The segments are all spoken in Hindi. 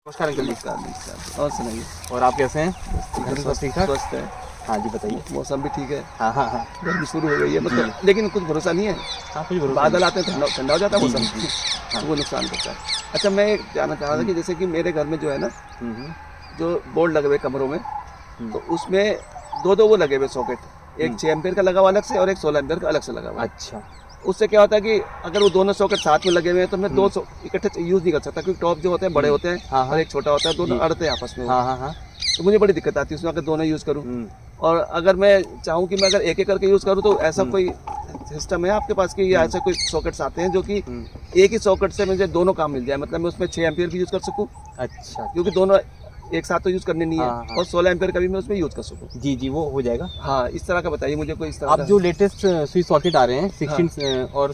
नमस्कार अंकल जी। नमस्कार। और सुनाइए। और आप कैसे हैं? घर में सब ठीक ठाक? स्वस्थ है। हाँ जी बताइए। मौसम भी ठीक है। हाँ हाँ हाँ गर्मी शुरू हो गई है मतलब, लेकिन कुछ भरोसा नहीं है। हाँ कुछ भरोसा बादल नहीं। आते हैं ठंडा ठंडा हो जाता है जी, मौसम, जी, हाँ। तो वो नुकसान करता है। अच्छा, मैं जानना चाह रहा था कि जैसे कि मेरे घर में जो है ना, हम्म, जो बोर्ड लगे हुए कमरों में, हम्म। तो उसमें दो वो लगे हुए सॉकेट, एक हम्म। 6 एम्पियर का लगा हुआ अलग से और एक 16 एम्पियर का अलग से लगा हुआ है। अच्छा। उससे क्या होता है कि अगर वो दोनों सॉकेट साथ में लगे हुए हैं तो मैं दो इकट्ठे यूज नहीं कर सकता, क्योंकि टॉप जो होते हैं बड़े होते हैं हाँ, हाँ। और एक छोटा होता है, दोनों जी। अड़ते हैं आपस में। हाँ हाँ हाँ। तो मुझे बड़ी दिक्कत आती है उसमें अगर दोनों यूज़ करूँ। और अगर मैं चाहूँ कि मैं अगर एक एक करके यूज़ करूँ, तो ऐसा कोई सिस्टम है आपके पास कि ऐसे कोई सॉकेट्स आते हैं जो कि एक ही सॉकेट से मुझे दोनों काम मिल जाए, मतलब मैं उसमें 6 एम्पियर भी यूज़ कर सकूँ, अच्छा। क्योंकि दोनों एक साथ तो यूज़ करने नहीं है, हाँ, हाँ। और 16 एम्पियर का भी मैं उसमें यूज़ कर सकूँ। जी जी वो हो जाएगा। हाँ, इस तरह का बताइए मुझे कोई इस तरह अब का। जो लेटेस्ट स्विच सॉकेट आ रहे हैं 16 और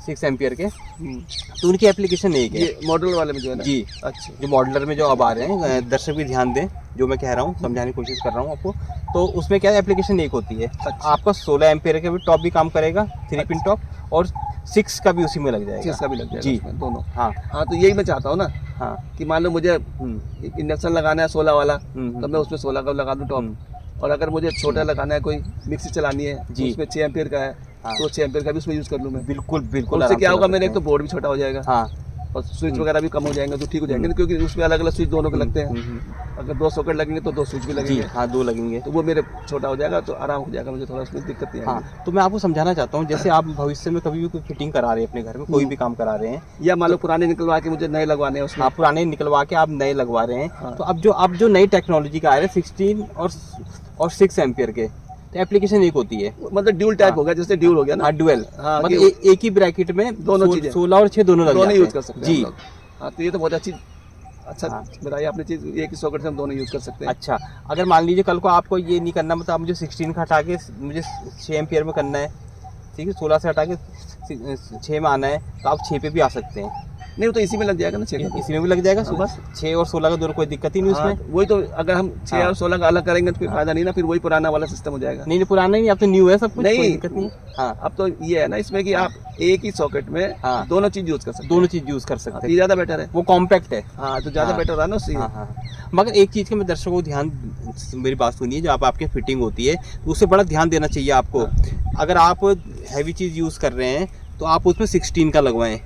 6 एम्पियर के, हम्म, तो उनकी एप्लीकेशन एक है। ये मॉडल वाले में जो है ना। जी। अच्छा। जो मॉडलर में जो अब आ रहे हैं, दर्शक भी ध्यान दें जो मैं कह रहा हूँ, समझाने की कोशिश कर रहा हूँ आपको। तो उसमें क्या एप्लीकेशन एक होती है। अच्छा। आपका 16 एम्पियर का भी टॉप भी काम करेगा, 3 पिन टॉप, और 6 का भी उसी में लग जाएगा। 6 का भी लग जाएगा जी। उसमें, दोनों। हाँ हाँ, तो यही मैं चाहता हूँ ना हाँ। कि मान लो मुझे इंडक्शन लगाना है 16 वाला, हम्म, तो मैं उसमें 16 का लगा दूँ टॉप। और अगर मुझे छोटा लगाना है, कोई मिक्सी चलानी है तो जी। उसमें 6 एम्पियर का है, हाँ। तो 6 एम्पियर का भी उसमें यूज़ कर लूँ मैं। बिल्कुल बिल्कुल। उससे आराम क्या से होगा, कर मेरे एक सकते तो बोर्ड भी छोटा हो जाएगा, हैं। हाँ। और स्विच वगैरह भी कम हो जाएंगे, तो ठीक हो जाएंगे, क्योंकि उसमें अलग अलग स्विच दोनों के लगते हैं। अगर 2 सॉकेट लगेंगे तो 2 स्विच भी जी लगेंगे, हाँ 2 लगेंगे। तो वो मेरे छोटा हो जाएगा, तो आराम हो जाएगा, मुझे थोड़ा उसमें दिक्कत नहीं आएगी। हाँ तो मैं आपको समझाना चाहता हूँ, जैसे आप भविष्य में कभी भी कोई फिटिंग करा रहे हैं अपने घर में, कोई भी काम करा रहे हैं, या मान लो पुराने निकलवा के मुझे नए लगवाने हैं उसमें। आप पुराने निकलवा के आप नए लगवा रहे हैं, हाँ। तो अब जो नई टेक्नोलॉजी का आ रहा है 16 और 6 एम्पियर के, तो एप्लीकेशन एक होती है। मतलब ड्यूल टाइप हो गया, जैसे ड्यूल हो गया ना। हाँ ड्यूअल, हाँ, मतलब एक ही ब्रैकेट में दोनों चीजें, 16 और 6 दोनों लग दोनों जाते यूज हैं। कर सकते हैं जी। हम लोग। हाँ, तो ये तो बहुत अच्छा हाँ। बताइए आपने चीज, एक ही सॉकेट से हम दोनों यूज कर सकते हैं। अच्छा, अगर मान लीजिए कल को आपको ये नहीं करना, मतलब आप मुझे 16 का हटा के मुझे 6 एम्पियर में करना है, ठीक है, 16 से हटा के 6 में आना है, तो आप 6 पे भी आ सकते हैं। नहीं, वो तो इसी में लग जाएगा ना 6 का। इसी में भी लग जाएगा। हाँ, बस 6 और 16 का दोनों कोई दिक्कत ही नहीं हाँ, उसमें। वही तो, अगर हम 6 हाँ। और 16 का अलग करेंगे तो फिर फायदा नहीं ना, फिर वही पुराना वाला सिस्टम हो जाएगा। नहीं पुराना ही नहीं, अब तो न्यू है सब कुछ, नहीं। कोई दिक्कत नहीं। हाँ अब तो ये है ना इसमें कि आप एक ही सॉकेट में हाँ। दोनों चीज यूज कर सकते दोनों चीज यूज कर हैं। सकते ये हैं, ज्यादा बेटर है। वो कॉम्पैक्ट है। हाँ, तो ज्यादा हाँ। बेटर रहा ना उससे। हाँ हाँ। मगर एक चीज का मैं दर्शकों को ध्यान, मेरी बात सुनिए, जो आपकी फिटिंग होती है तो उससे बड़ा ध्यान देना चाहिए आपको। अगर आप हैवी चीज यूज कर रहे हैं तो आप उसमें 16 का लगवाएं,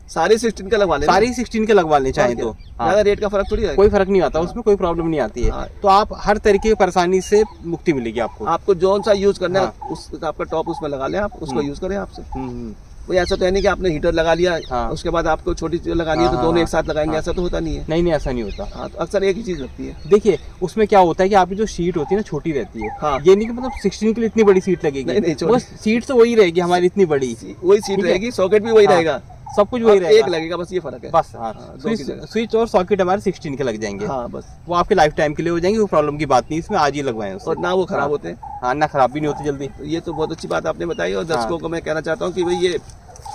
सारी 16 का लगवा लेना। सारी 16 के लगवा लें चाहे तो। हाँ। ज्यादा रेट का फर्क थोड़ी है, कोई फर्क नहीं आता उसमें, कोई प्रॉब्लम नहीं आती है। हाँ। तो आप हर तरीके की परेशानी से मुक्ति मिलेगी आपको। आपको जो सा यूज करना है हाँ। उस आपका टॉप उसमें लगा लें, आप उसको यूज करें आपसे। हम्म। कोई ऐसा तो है नहीं कि आपने हीटर लगा लिया, हाँ। उसके बाद आपको छोटी चीज लगानी है तो हाँ, दोनों हाँ, एक साथ लगाएंगे, हाँ। ऐसा तो होता नहीं है। नहीं ऐसा नहीं होता। हाँ, तो अक्सर एक ही चीज लगती है। देखिए उसमें क्या होता है कि आपकी जो सीट होती है ना छोटी रहती है। हाँ। ये नहीं कि मतलब 16 के लिए इतनी बड़ी सीट लगेगी, नहीं, छोटी। वो सीट तो वही रहेगी हमारी इतनी बड़ी, वही सीट ठीक है। रहेगी, सॉकेट भी वही हाँ। रहेगा, सब कुछ वही अब रहेगा, एक लगेगा, बस ये फर्क है। बस। हाँ, हाँ, दो की जगह। स्विच और सॉकेट हमारे 16 के लग जाएंगे। हाँ, बस। वो आपके लाइफ टाइम के लिए हो जाएंगे, वो प्रॉब्लम की बात नहीं, इसमें आज ही लगवाएं उससे। और ना वो खराब हाँ। होते हैं। हाँ ना खराब भी नहीं होती जल्दी। तो ये तो बहुत अच्छी बात आपने बताई, और हाँ। दर्शकों को मैं कहना चाहता हूँ कि भाई ये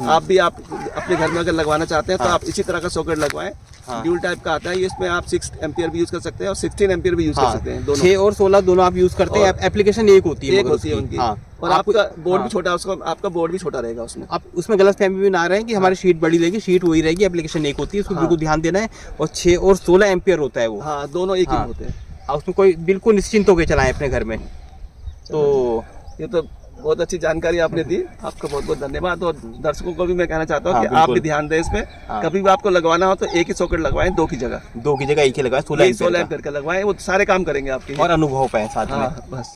आप अपने घर में अगर लगवाना चाहते हैं तो हाँ। आप इसी तरह का सॉकेट लगवाएं। हाँ। ड्यूल टाइप का आता है, इसमें आप 6 एम्पियर भी यूज कर सकते हैं और 16 एम्पियर भी यूज कर सकते हैं, दोनों 6 और 16 दोनों आप यूज करते हैं, एप्लीकेशन एक होती है एक मगर होती है उसकी। उनकी। हाँ। और आपका बोर्ड हाँ। भी छोटा, उसका आपका बोर्ड भी छोटा रहेगा उसमें। आप उसमें गलत फहमी भी ना रहे कि हमारी शीट बड़ी रहेगी, शीट वही रहेगी, एप्लीकेशन एक होती है, उसको बिल्कुल ध्यान देना है। और 6 और 16 एम्पियर होता है वो। हाँ, दोनों एक ही हाँ। होते हैं। और उसमें कोई बिल्कुल निश्चिंत होकर चलाएं अपने घर में। तो ये तो बहुत अच्छी जानकारी आपने दी, आपका बहुत बहुत धन्यवाद। और दर्शकों को भी मैं कहना चाहता हूँ हाँ, कि आप भी बिल्कुल। ध्यान दें इसमें। हाँ। कभी भी आपको लगवाना हो तो एक ही सॉकेट लगवाएं, 2 की जगह। 2 की जगह एक ही लगाएं, 16 16 एम्पियर एम्पियर का लगवाएं, वो सारे काम करेंगे आपके। और अनुभव पाए साथ में। हाँ, बस।